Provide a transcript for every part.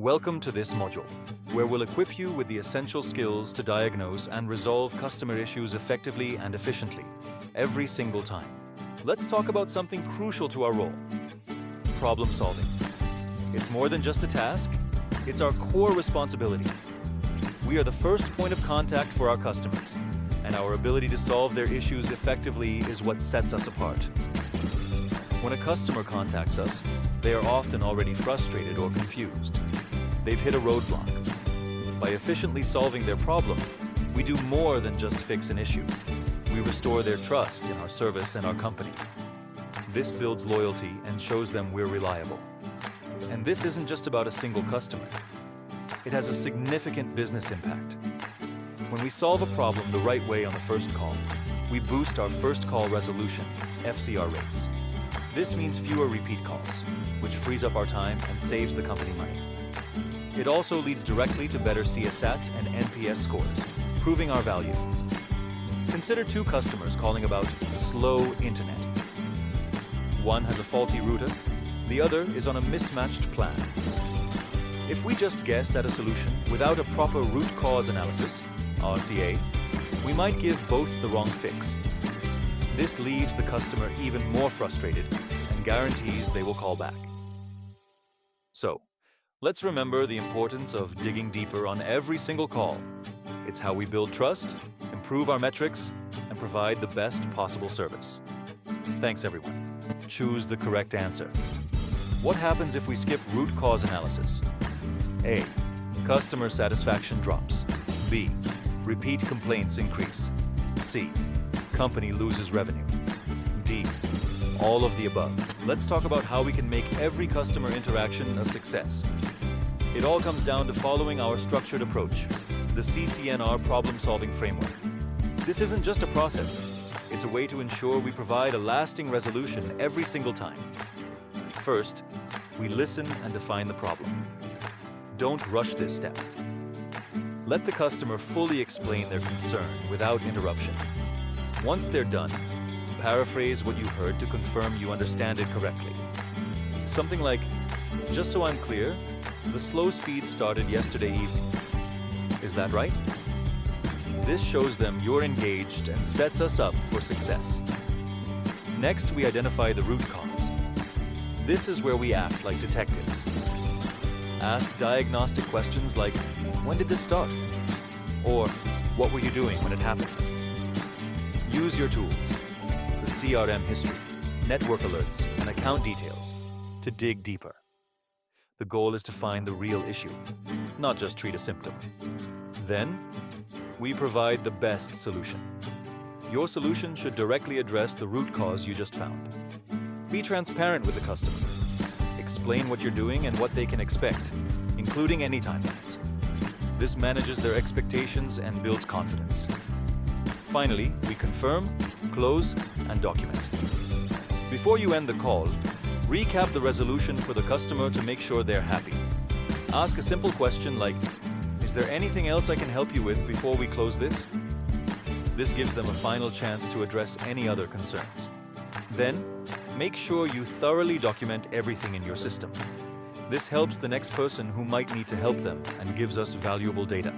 Welcome to this module, where we'll equip you with the essential skills to diagnose and resolve customer issues effectively and efficiently, every single time. Let's talk about something crucial to our role: problem solving. It's more than just a task, it's our core responsibility. We are the first point of contact for our customers, and our ability to solve their issues effectively is what sets us apart. When a customer contacts us, they are often already frustrated or confused. They've hit a roadblock. By efficiently solving their problem, we do more than just fix an issue. We restore their trust in our service and our company. This builds loyalty and shows them we're reliable. And this isn't just about a single customer. It has a significant business impact. When we solve a problem the right way on the first call, we boost our first call resolution, FCR rates. This means fewer repeat calls, which frees up our time and saves the company money. It also leads directly to better CSAT and NPS scores, proving our value. Consider two customers calling about slow internet. One has a faulty router, the other is on a mismatched plan. If we just guess at a solution without a proper root cause analysis, RCA, we might give both the wrong fix. This leaves the customer even more frustrated and guarantees they will call back. So, let's remember the importance of digging deeper on every single call. It's how we build trust, improve our metrics, and provide the best possible service. Thanks, everyone. Choose the correct answer. What happens if we skip root cause analysis? A. Customer satisfaction drops. B. Repeat complaints increase. C. Company loses revenue. D. All of the above. Let's talk about how we can make every customer interaction a success. It all comes down to following our structured approach, the CCNR problem-solving framework. This isn't just a process. It's a way to ensure we provide a lasting resolution every single time. First, we listen and define the problem. Don't rush this step. Let the customer fully explain their concern without interruption. Once they're done, paraphrase what you heard to confirm you understand it correctly. Something like, "Just so I'm clear, the slow speed started yesterday evening. Is that right?" This shows them you're engaged and sets us up for success. Next, we identify the root cause. This is where we act like detectives. Ask diagnostic questions like, "When did this start?" Or, "What were you doing when it happened?" Use your tools, the CRM history, network alerts, and account details, to dig deeper. The goal is to find the real issue, not just treat a symptom. Then, we provide the best solution. Your solution should directly address the root cause you just found. Be transparent with the customer. Explain what you're doing and what they can expect, including any timelines. This manages their expectations and builds confidence. Finally, we confirm, close, and document. Before you end the call, recap the resolution for the customer to make sure they're happy. Ask a simple question like, "Is there anything else I can help you with before we close this?" This gives them a final chance to address any other concerns. Then, make sure you thoroughly document everything in your system. This helps the next person who might need to help them and gives us valuable data.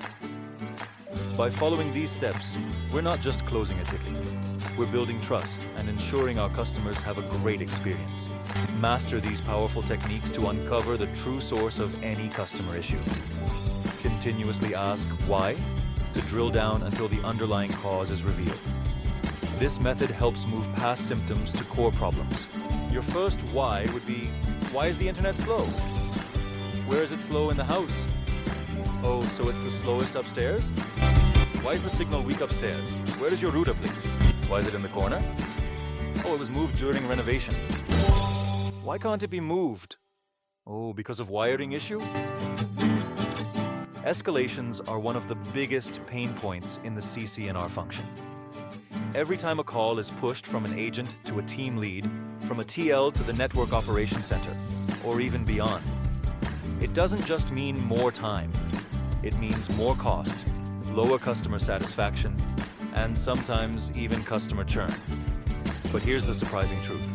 By following these steps, we're not just closing a ticket. We're building trust and ensuring our customers have a great experience. Master these powerful techniques to uncover the true source of any customer issue. Continuously ask why to drill down until the underlying cause is revealed. This method helps move past symptoms to core problems. Your first why would be, why is the internet slow? Where is it slow in the house? Oh, so it's the slowest upstairs? Why is the signal weak upstairs? Where is your router, please? Why is it in the corner? Oh, it was moved during renovation. Why can't it be moved? Oh, because of wiring issue? Escalations are one of the biggest pain points in the CCNR function. Every time a call is pushed from an agent to a team lead, from a TL to the network operations center, or even beyond, it doesn't just mean more time. It means more cost, lower customer satisfaction, and sometimes even customer churn. But here's the surprising truth.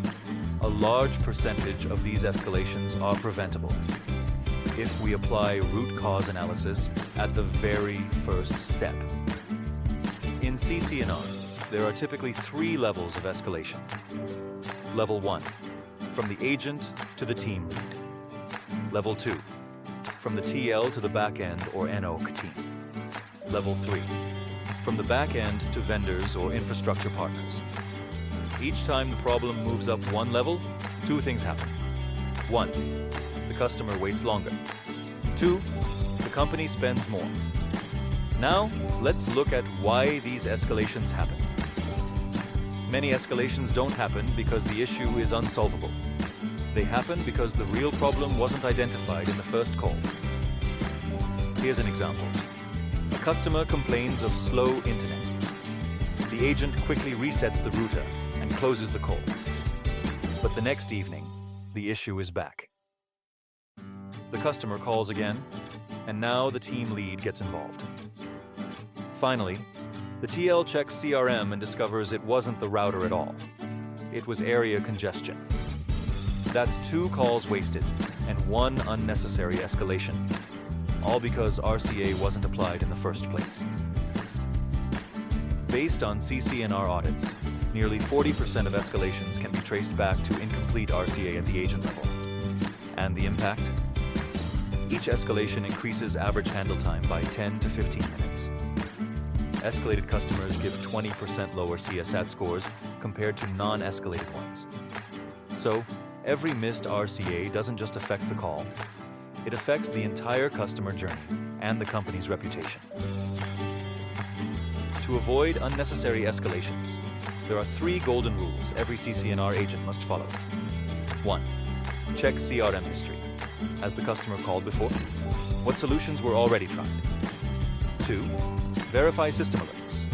A large percentage of these escalations are preventable. if we apply root cause analysis at the very first step. In CC&R, there are typically 3 levels of escalation. Level 1, from the agent to the team lead. Level 2, from the TL to the back-end or NOC team. Level 3, from the back-end to vendors or infrastructure partners. Each time the problem moves up 1 level, 2 things happen. 1, the customer waits longer. 2, the company spends more. Now, let's look at why these escalations happen. Many escalations don't happen because the issue is unsolvable. They happen because the real problem wasn't identified in the first call. Here's an example. A customer complains of slow internet. The agent quickly resets the router and closes the call. But the next evening, the issue is back. The customer calls again, and now the team lead gets involved. Finally, the TL checks CRM and discovers it wasn't the router at all. It was area congestion. That's 2 calls wasted and 1 unnecessary escalation, all because RCA wasn't applied in the first place. Based on CC&R audits, nearly 40% of escalations can be traced back to incomplete RCA at the agent level. And the impact? Each escalation increases average handle time by 10 to 15 minutes. Escalated customers give 20% lower CSAT scores compared to non-escalated ones. So, every missed RCA doesn't just affect the call, it affects the entire customer journey and the company's reputation. To avoid unnecessary escalations, there are 3 golden rules every CC&R agent must follow. 1. Check CRM history. Has the customer called before? What solutions were already tried? 2. Verify system alerts.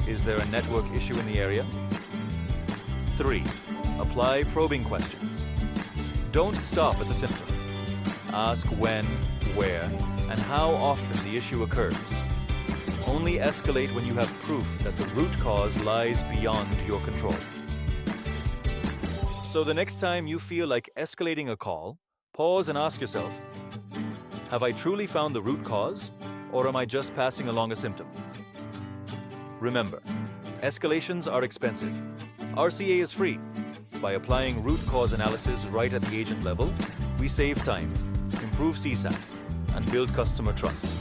Is there a network issue in the area? 3. Apply probing questions. Don't stop at the symptom. Ask when, where, and how often the issue occurs. Only escalate when you have proof that the root cause lies beyond your control. So the next time you feel like escalating a call, pause and ask yourself, have I truly found the root cause, or am I just passing along a symptom? Remember, escalations are expensive. RCA is free. By applying root cause analysis right at the agent level, we save time, improve CSAT, and build customer trust.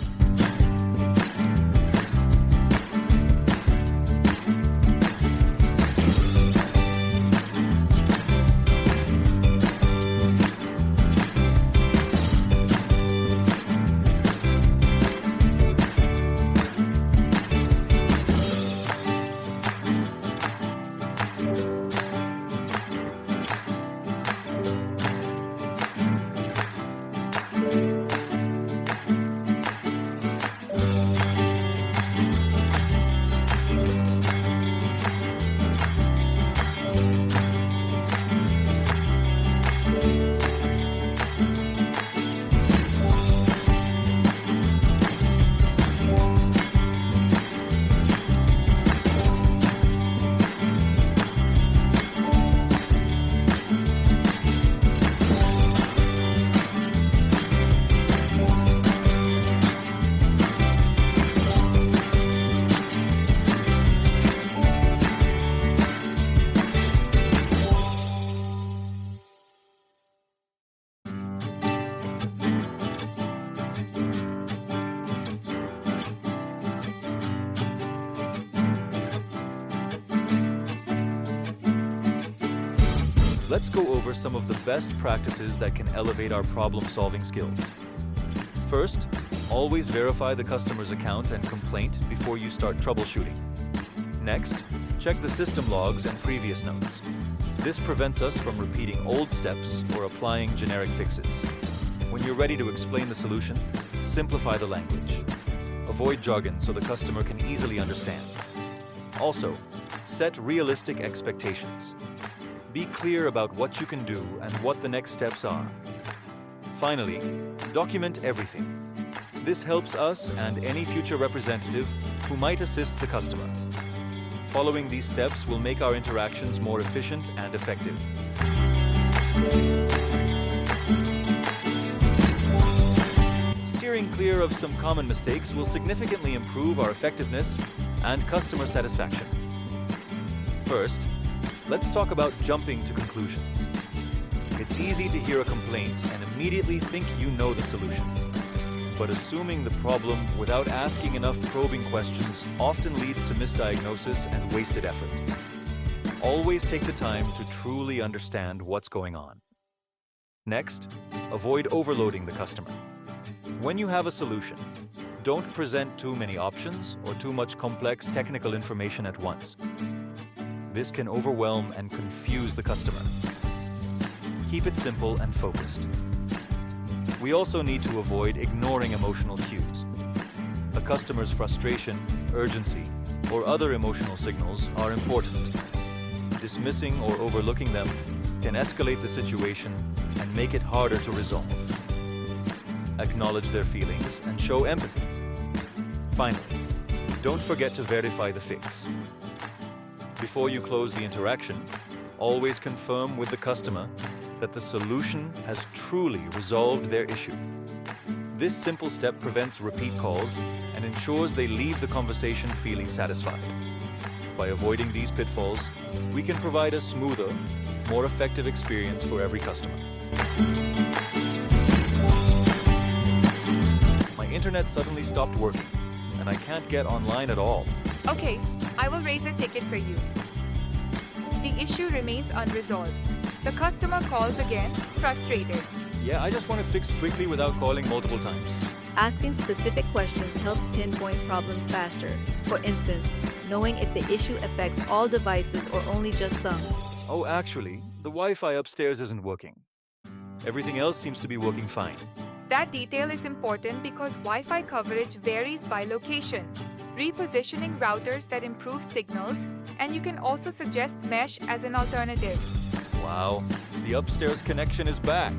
Let's go over some of the best practices that can elevate our problem-solving skills. First, always verify the customer's account and complaint before you start troubleshooting. Next, check the system logs and previous notes. This prevents us from repeating old steps or applying generic fixes. When you're ready to explain the solution, simplify the language. Avoid jargon so the customer can easily understand. Also, set realistic expectations. Be clear about what you can do and what the next steps are. Finally, document everything. This helps us and any future representative who might assist the customer. Following these steps will make our interactions more efficient and effective. Steering clear of some common mistakes will significantly improve our effectiveness and customer satisfaction. First, let's talk about jumping to conclusions. It's easy to hear a complaint and immediately think you know the solution. But assuming the problem without asking enough probing questions often leads to misdiagnosis and wasted effort. Always take the time to truly understand what's going on. Next, avoid overloading the customer. When you have a solution, don't present too many options or too much complex technical information at once. This can overwhelm and confuse the customer. Keep it simple and focused. We also need to avoid ignoring emotional cues. A customer's frustration, urgency, or other emotional signals are important. Dismissing or overlooking them can escalate the situation and make it harder to resolve. Acknowledge their feelings and show empathy. Finally, don't forget to verify the fix. Before you close the interaction, always confirm with the customer that the solution has truly resolved their issue. This simple step prevents repeat calls and ensures they leave the conversation feeling satisfied. By avoiding these pitfalls, we can provide a smoother, more effective experience for every customer. My internet suddenly stopped working, and I can't get online at all. Okay, I will raise a ticket for you. The issue remains unresolved. The customer calls again, frustrated. Yeah, I just want it fixed quickly without calling multiple times. Asking specific questions helps pinpoint problems faster. For instance, knowing if the issue affects all devices or only just some. Oh, actually, the Wi-Fi upstairs isn't working. Everything else seems to be working fine. That detail is important because Wi-Fi coverage varies by location. Repositioning routers that improve signals, and you can also suggest mesh as an alternative. Wow, the upstairs connection is back.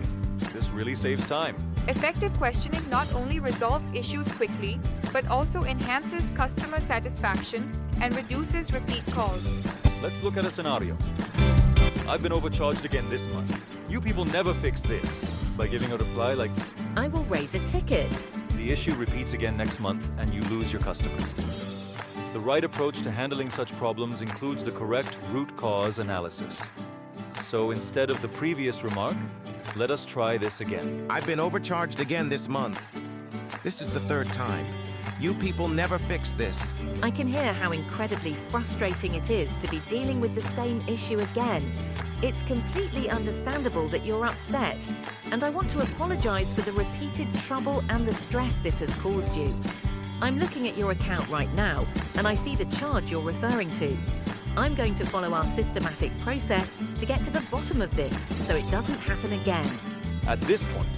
This really saves time. Effective questioning not only resolves issues quickly, but also enhances customer satisfaction and reduces repeat calls. Let's look at a scenario. I've been overcharged again this month. You people never fix this. By giving a reply like, I will raise a ticket. the issue repeats again next month and you lose your customer. The right approach to handling such problems includes the correct root cause analysis. So instead of the previous remark, let us try this again. I've been overcharged again this month. This is the third time. You people never fix this. I can hear how incredibly frustrating it is to be dealing with the same issue again. It's completely understandable that you're upset, and I want to apologize for the repeated trouble and the stress this has caused you. I'm looking at your account right now, and I see the charge you're referring to. I'm going to follow our systematic process to get to the bottom of this so it doesn't happen again. At this point,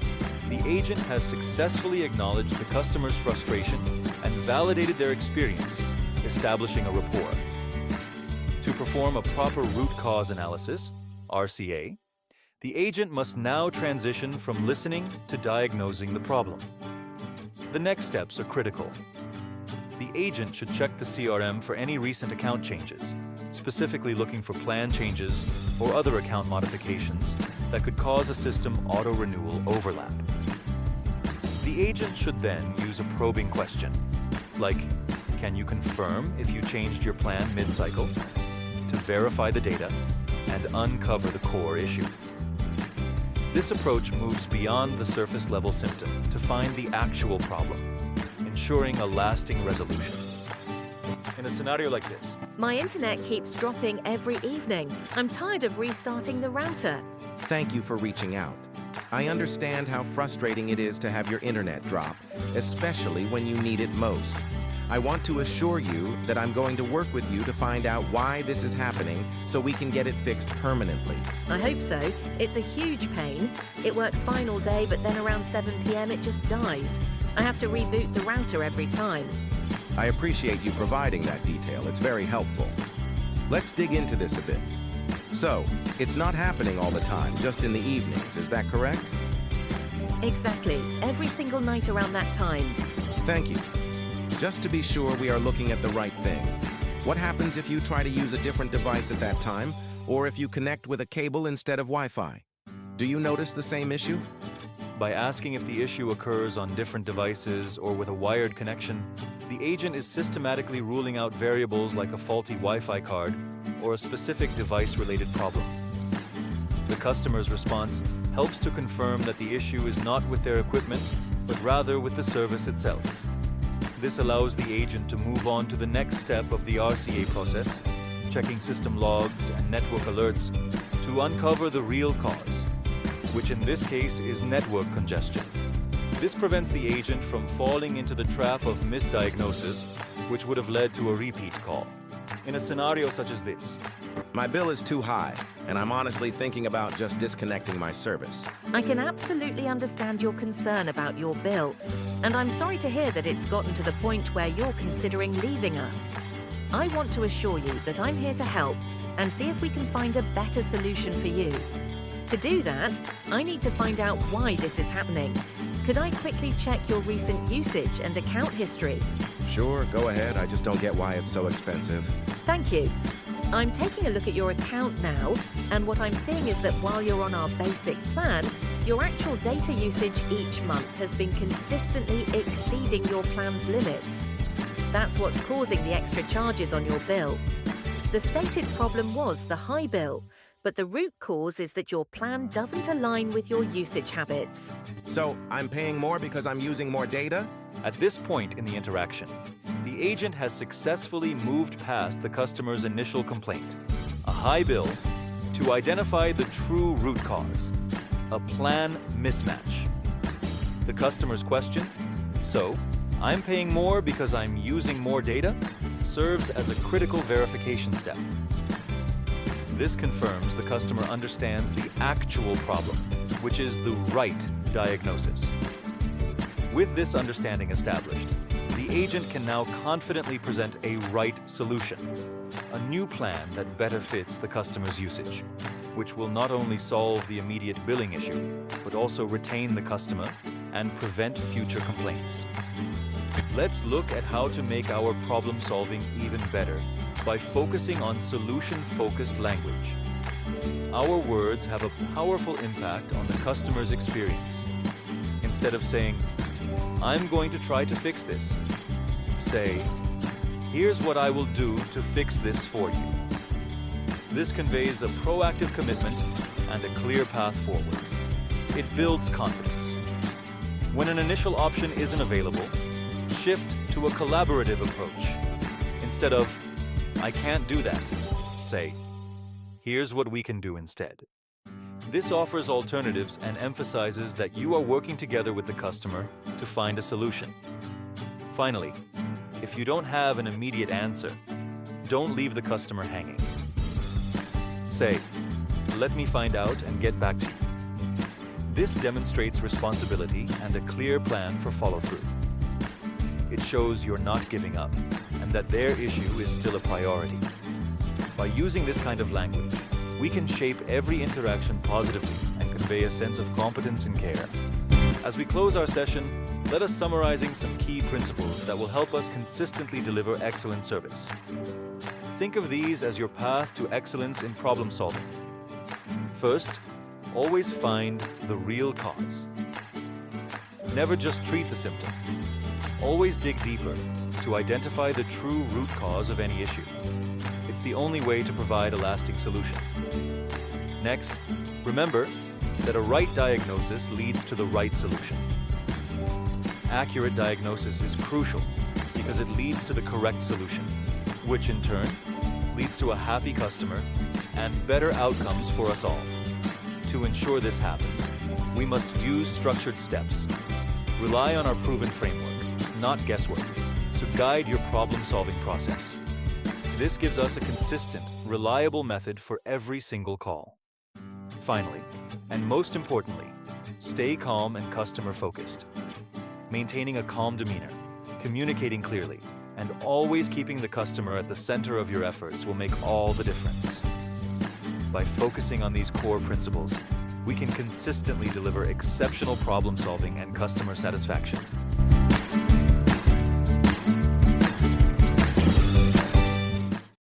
the agent has successfully acknowledged the customer's frustration and validated their experience, establishing a rapport. To perform a proper root cause analysis, RCA, the agent must now transition from listening to diagnosing the problem. The next steps are critical. The agent should check the CRM for any recent account changes, specifically looking for plan changes or other account modifications that could cause a system auto-renewal overlap. The agent should then use a probing question, like, can you confirm if you changed your plan mid-cycle, to verify the data and uncover the core issue. This approach moves beyond the surface-level symptom to find the actual problem, ensuring a lasting resolution. In a scenario like this, My internet keeps dropping every evening. I'm tired of restarting the router. Thank you for reaching out. I understand how frustrating it is to have your internet drop, especially when you need it most. I want to assure you that I'm going to work with you to find out why this is happening so we can get it fixed permanently. I hope so. It's a huge pain. It works fine all day, but then around 7 p.m. it just dies. I have to reboot the router every time. I appreciate you providing that detail. It's very helpful. Let's dig into this a bit. So, it's not happening all the time, just in the evenings, is that correct? Exactly. Every single night around that time. Thank you. Just to be sure we are looking at the right thing. What happens if you try to use a different device at that time, or if you connect with a cable instead of Wi-Fi? Do you notice the same issue? By asking if the issue occurs on different devices or with a wired connection, the agent is systematically ruling out variables like a faulty Wi-Fi card or a specific device-related problem. The customer's response helps to confirm that the issue is not with their equipment, but rather with the service itself. This allows the agent to move on to the next step of the RCA process, checking system logs and network alerts to uncover the real cause, which in this case is network congestion. This prevents the agent from falling into the trap of misdiagnosis, which would have led to a repeat call. In a scenario such as this, My bill is too high, and I'm honestly thinking about just disconnecting my service. I can absolutely understand your concern about your bill, and I'm sorry to hear that it's gotten to the point where you're considering leaving us. I want to assure you that I'm here to help and see if we can find a better solution for you. To do that, I need to find out why this is happening. Could I quickly check your recent usage and account history? Sure, go ahead. I just don't get why it's so expensive. Thank you. I'm taking a look at your account now, and what I'm seeing is that while you're on our basic plan, your actual data usage each month has been consistently exceeding your plan's limits. That's what's causing the extra charges on your bill. The stated problem was the high bill, but the root cause is that your plan doesn't align with your usage habits. So, I'm paying more because I'm using more data? at this point in the interaction, the agent has successfully moved past the customer's initial complaint, a high bill, to identify the true root cause, a plan mismatch. The customer's question, "So, I'm paying more because I'm using more data?" serves as a critical verification step. This confirms the customer understands the actual problem, which is the right diagnosis. With this understanding established, the agent can now confidently present a right solution, a new plan that better fits the customer's usage, which will not only solve the immediate billing issue, but also retain the customer and prevent future complaints. Let's look at how to make our problem solving even better by focusing on solution-focused language. Our words have a powerful impact on the customer's experience. Instead of saying, "I'm going to try to fix this," say, "Here's what I will do to fix this for you." This conveys a proactive commitment and a clear path forward. It builds confidence. When an initial option isn't available, shift to a collaborative approach. Instead of, "I can't do that," say, "Here's what we can do instead." This offers alternatives and emphasizes that you are working together with the customer to find a solution. Finally, if you don't have an immediate answer, don't leave the customer hanging. Say, "Let me find out and get back to you." This demonstrates responsibility and a clear plan for follow-through. It shows you're not giving up and that their issue is still a priority. By using this kind of language, we can shape every interaction positively and convey a sense of competence and care. As we close our session, let us summarizing some key principles that will help us consistently deliver excellent service. Think of these as your path to excellence in problem solving. First, always find the real cause. Never just treat the symptom. Always dig deeper to identify the true root cause of any issue. It's the only way to provide a lasting solution. Next, remember that a right diagnosis leads to the right solution. Accurate diagnosis is crucial because it leads to the correct solution, which in turn leads to a happy customer and better outcomes for us all. To ensure this happens, we must use structured steps. Rely on our proven framework, not guesswork, to guide your problem-solving process. This gives us a consistent, reliable method for every single call. Finally, and most importantly, stay calm and customer-focused. Maintaining a calm demeanor, communicating clearly, and always keeping the customer at the center of your efforts will make all the difference. By focusing on these core principles, we can consistently deliver exceptional problem-solving and customer satisfaction.